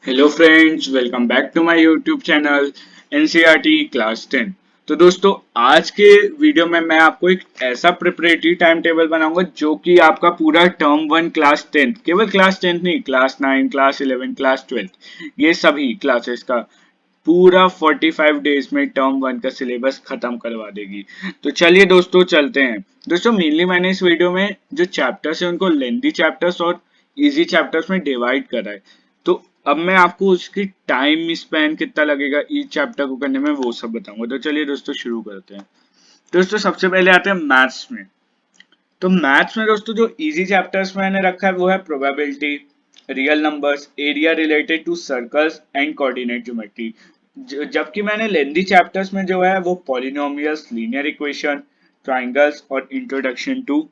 Hello friends, welcome back to my YouTube channel NCERT class 10। तो दोस्तों, आज के वीडियो में मैं आपको एक ऐसा प्रिपरेटरी टाइम टेबल बनाऊंगा जो कि आपका पूरा टर्म 1 क्लास 10, केवल क्लास 10 नहीं, क्लास 9, क्लास 11, क्लास 12, ये सभी क्लासेस का पूरा 45 डेज में टर्म 1 का सिलेबस खत्म करवा देगी। तो चलिए दोस्तों, चलते हैं। दोस्तों, मेनली मैंने इस वीडियो में जो चैप्टर्स है उनको लेंथी चैप्टर्स और इजी चैप्टर्स में डिवाइड करा है। तो अब मैं आपको उसकी टाइम स्पैन कितना लगेगा ईच चैप्टर को करने में, वो सब बताऊंगा। तो चलिए दोस्तों, शुरू करते हैं। दोस्तों, सबसे पहले आते हैं मैथ्स में। तो मैथ्स में दोस्तों जो इजी चैप्टर्स मैंने रखा है वो है probability, real numbers, area related to circles and coordinate geometry. जबकि मैंने लेंदी चैप्टर्स में जो है वो पॉलिनोमियल्स, लीनियर इक्वेशन, ट्राइंगल्स और इंट्रोडक्शन टू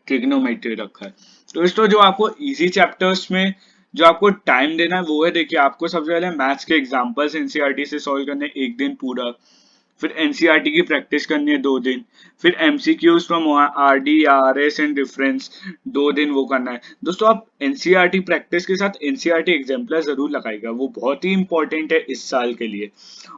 ट्रिग्नोमेट्री रखा है। तो दोस्तों, जो आपको इजी चैप्टर्स में जो आपको टाइम देना है वो है, देखिए, आपको सबसे पहले मैथ्स के एग्जांपल्स एनसीईआरटी से सॉल्व करने हैं एक दिन पूरा। फिर एनसीईआरटी की प्रैक्टिस करनी है 2 दिन। फिर MCQs from RD, RS and reference 2 दिन वो करना है। दोस्तों, आप एनसीईआरटी प्रैक्टिस के साथ एनसीईआरटी एग्जाम्पलर जरूर लगाइएगा, वो बहुत ही इंपॉर्टेंट है इस साल के लिए।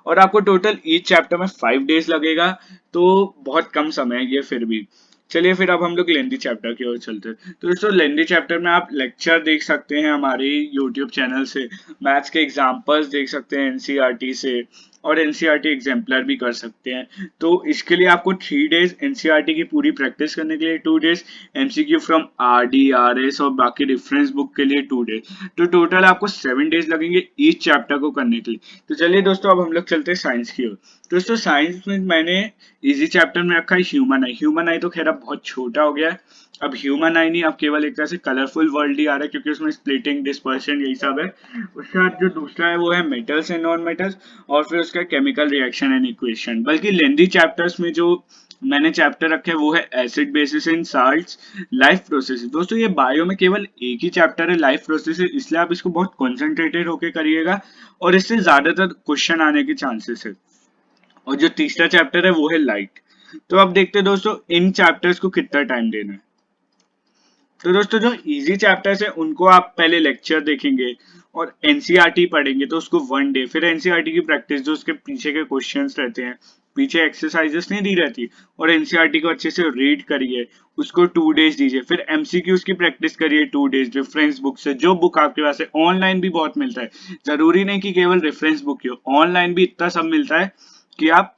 और आपको टोटल ईच चैप्टर में 5 डेज लगेगा, तो बहुत कम समय है ये फिर भी। चलिए, फिर अब हम लोग लेंदी चैप्टर की ओर चलते हैं। तो दोस्तों, लेंदी चैप्टर में आप लेक्चर देख सकते हैं हमारे यूट्यूब चैनल से, मैथ्स के एग्जांपल्स देख सकते हैं एनसीईआरटी से, और एनसीईआरटी एग्जाम्पलर भी कर सकते हैं। तो इसके लिए आपको 3 डेज एनसीईआरटी की पूरी प्रैक्टिस करने के लिए, 2 days MCQ from RD, RS और बाकी रेफरेंस बुक के लिए 2 डेज। तो टोटल आपको 7 डेज लगेंगे ईच चैप्टर को करने के लिए। तो चलिए दोस्तों, अब हम लोग चलते हैं साइंस की ओर। दोस्तों, साइंस में मैंने इजी चैप्टर में रखा है ह्यूमन आई। ह्यूमन आई तो खैर अब बहुत छोटा हो गया है। अब ह्यूमन आई नहीं, अब केवल एक तरह से कलरफुल वर्ल्ड ही आ रहा है, क्योंकि उसमें स्प्लिटिंग, डिस्पर्शन, यही सब है। उसके बाद जो दूसरा है वो है मेटल्स एंड नॉन मेटल्स, और फिर उसका केमिकल रिएक्शन एंड इक्वेशन। बल्कि लेंदी चैप्टर्स में जो मैंने चैप्टर रखे हैं वो है acid basis and salts, life processes. दोस्तों, ये बायो में केवल एक ही चैप्टर है, लाइफ प्रोसेसेस, इसलिए आप इसको बहुत कॉन्सेंट्रेटेड होकर करिएगा और इससे ज्यादातर क्वेश्चन आने के चांसेस है। और जो तीसरा चैप्टर है वो है लाइट। तो अब देखते हैं दोस्तों, इन चैप्टर्स को कितना टाइम देना है। तो दोस्तों, जो इजी चैप्टर्स है उनको आप पहले लेक्चर देखेंगे और एनसीईआरटी पढ़ेंगे, तो उसको 1 डे। फिर एनसीईआरटी की प्रैक्टिस, जो उसके पीछे के क्वेश्चंस रहते हैं, पीछे एक्सरसाइजेस नहीं दी रहती, और एनसीईआरटी को अच्छे से रीड करिए, उसको 2 डेज दीजिए। फिर एमसीक्यूज की प्रैक्टिस करिए 2 डेज रेफरेंस बुक से, जो बुक आपके पास है। ऑनलाइन भी बहुत मिलता है, जरूरी नहीं कि केवल रेफरेंस बुक ही हो, ऑनलाइन भी इतना सब मिलता है कि आप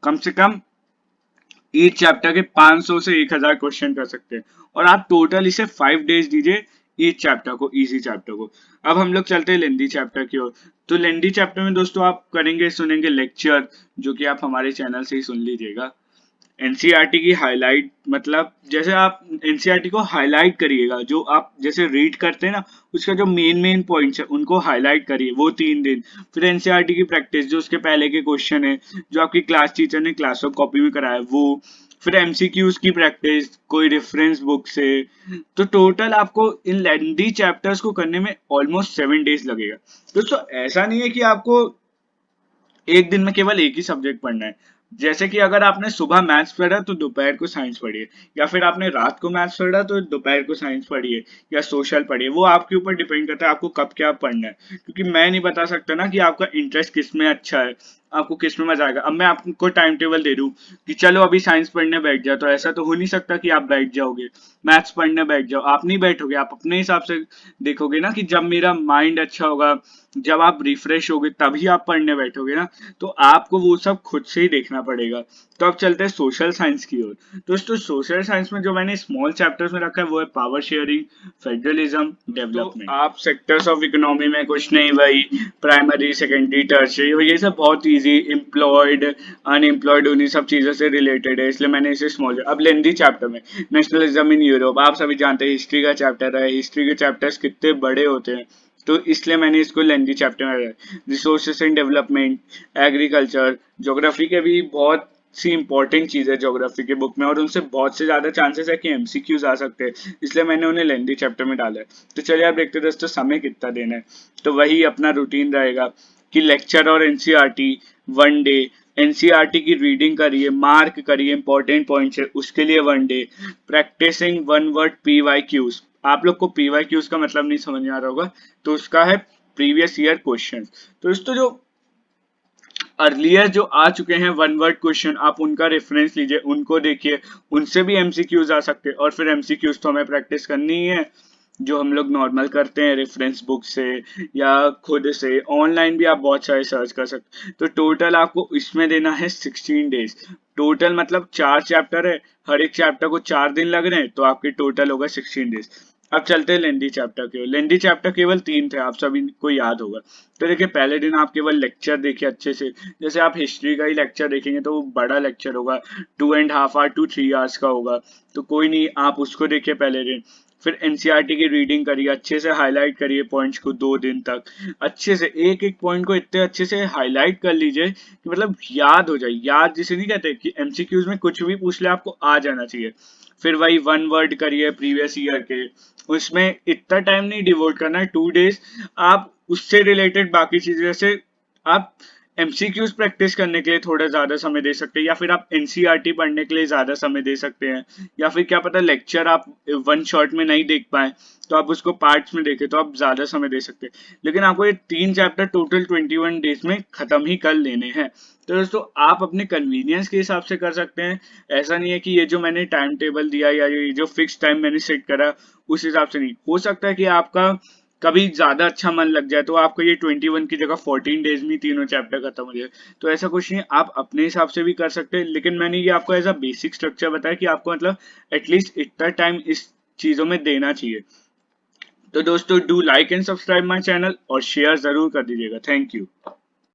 कम से कम ईच चैप्टर के 500 से 1000 क्वेश्चन कर सकते हैं। और आप टोटल इसे 5 डेज दीजिए ईच चैप्टर को, इजी चैप्टर को। अब हम लोग चलते हैं लेंदी चैप्टर की ओर। तो लेंदी चैप्टर में दोस्तों आप करेंगे, सुनेंगे लेक्चर, जो कि आप हमारे चैनल से ही सुन लीजिएगा। एनसीईआरटी की हाईलाइट, मतलब जैसे आप एनसीईआरटी को हाईलाइट करिएगा, जो आप जैसे रीड करते हैं ना, उसका जो मेन मेन पॉइंट्स है उनको हाईलाइट करिए, वो 3 दिन। फिर एनसीईआरटी की प्रैक्टिस, जो उसके पहले के क्वेश्चन है, जो आपकी क्लास टीचर ने क्लास ऑफ कॉपी में कराया, वो। फिर एमसीक्यूज की प्रैक्टिस कोई रेफरेंस बुक से। तो टोटल आपको इन लेंदी चैप्टर्स को करने में ऑलमोस्ट 7 डेज लगेगा। दोस्तों, ऐसा नहीं है कि आपको एक दिन में केवल एक ही सब्जेक्ट पढ़ना है। जैसे कि अगर आपने सुबह मैथ्स पढ़ा तो दोपहर को साइंस पढ़िए, या फिर आपने रात को मैथ्स पढ़ा तो दोपहर को साइंस पढ़िए, या सोशल पढ़िए। वो आपके ऊपर डिपेंड करता है आपको कब क्या पढ़ना है, क्योंकि मैं नहीं बता सकता ना कि आपका इंटरेस्ट किस में अच्छा है, आपको किस में मजा आएगा। अब मैं आपको टाइम टेबल दे दूं कि चलो अभी साइंस पढ़ने बैठ जाओ, तो ऐसा तो हो नहीं सकता कि आप बैठ जाओगे। मैथ्स पढ़ने बैठ जाओ, आप नहीं बैठोगे, आप अपने हिसाब से देखोगे ना कि जब मेरा माइंड अच्छा होगा, जब आप रिफ्रेश होगे, तभी आप पढ़ने बैठोगे ना। तो आपको वो सब खुद से ही देखना पड़ेगा। तो अब चलते हैं सोशल साइंस की ओर। दोस्तों, सोशल साइंस में जो मैंने स्मॉल चैप्टर्स में रखा है वो है पावर शेयरिंग, फेडरलिज्म, डेवलपमेंट। तो आप सेक्टर्स ऑफ इकोनॉमी में कुछ नहीं, वही प्राइमरी, सेकेंडरी, टर्शियरी, ये सब बहुत इजी, एम्प्लॉयड, अनएम्प्लॉयड, उन्हीं सब चीजों से रिलेटेड है, इसलिए मैंने इसे स्मॉल। अब लेंदी चैप्टर में नेशनलिज्म इन यूरोप, आप सभी जानते हैं हिस्ट्री का चैप्टर है, हिस्ट्री के चैप्टर्स कितने बड़े होते हैं, तो इसलिए मैंने इसको लेंदी चैप्टर में रखा। Resources and development, agriculture, geography के भी बहुत सी इंपॉर्टेंट चीज है ज्योग्राफी के बुक में, और उनसे बहुत से ज्यादा चांसेस है कि एमसीक्यूज आ सकते हैं, इसलिए मैंने उन्हें लेंदी चैप्टर में डाला है। तो चलिए आप देखते हैं दोस्तों, समय कितना देना है। तो वही अपना रूटीन रहेगा कि लेक्चर और एनसीईआरटी 1 डे, एनसीईआरटी की रीडिंग करिए, मार्क करिए, इंपॉर्टेंट पॉइंट्स है उसके लिए 1 day. Practising one word P Y Qs, आप लोग को पी वाई क्यूज का मतलब नहीं समझ में आ रहा होगा, तो उसका है प्रीवियस ईयर क्वेश्चन। तो दोस्तों जो अर्लियर जो आ चुके हैं वन वर्ड क्वेश्चन, आप उनका रेफरेंस लीजिए, उनको देखिए, उनसे भी एमसीक्यूज आ सकते हैं। और फिर एमसीक्यूज तो हमें प्रैक्टिस करनी ही है, जो हम लोग नॉर्मल करते हैं रेफरेंस बुक से या खुद से, ऑनलाइन भी आप बहुत सारे सर्च कर सकते हैं। तो टोटल आपको इसमें देना है 16 डेज। टोटल मतलब 4 चैप्टर है, हर एक चैप्टर को 4 दिन लग रहे हैं, तो आपके टोटल होगा 16 डेज। अब चलते हैं लेंदी चैप्टर के। लेंदी चैप्टर केवल 3 थे, आप सभी को याद होगा। तो देखिए पहले दिन आप केवल लेक्चर देखिए अच्छे से। जैसे आप हिस्ट्री का ही लेक्चर देखेंगे तो वो बड़ा लेक्चर होगा, 2.5 आवर to 3 आवर्स का होगा। तो कोई नहीं, आप उसको देखिए पहले दिन। फिर एनसीईआरटी की रीडिंग करिए, अच्छे से हाईलाइट करिए पॉइंट्स को 2 दिन तक। अच्छे से एक एक पॉइंट को इतने अच्छे से हाईलाइट कर लीजिए कि मतलब याद हो जाए। याद जिसे नहीं कहते कि एमसीक्यूज में कुछ भी पूछ ले आपको आ जाना चाहिए। फिर वही वन वर्ड करिए प्रीवियस ईयर के, उसमें इतना टाइम नहीं डिवोट करना है, 2 डेज। आप उससे रिलेटेड बाकी चीजें, जैसे आप एमसीक्यूज प्रैक्टिस करने के लिए थोड़ा ज्यादा समय दे सकते हैं, या फिर आप एनसीईआरटी पढ़ने के लिए ज्यादा समय दे सकते हैं, या फिर क्या पता लेक्चर आप वन शॉट में नहीं देख पाए तो आप उसको पार्ट्स में देखें, तो आप ज्यादा समय दे सकते हैं। लेकिन आपको ये 3 चैप्टर टोटल 21 डेज में खत्म ही कर लेने हैं। तो दोस्तों आप अपने कन्वीनियंस के हिसाब से कर सकते हैं। ऐसा नहीं है कि ये जो मैंने टाइम टेबल दिया या ये जो फिक्स टाइम मैंने सेट करा उस हिसाब से नहीं। हो सकता है कि आपका कभी ज्यादा अच्छा मन लग जाए तो आपको ये 21 की जगह 14 डेज में तीनों चैप्टर खत्म हो जाए। तो ऐसा कुछ नहीं, आप अपने हिसाब से भी कर सकते हैं। लेकिन मैंने ये आपको एज अ बेसिक स्ट्रक्चर बताया कि आपको मतलब एटलीस्ट इतना टाइम इस चीजों में देना चाहिए। तो दोस्तों do like and subscribe my channel और शेयर जरूर कर दीजिएगा। Thank you.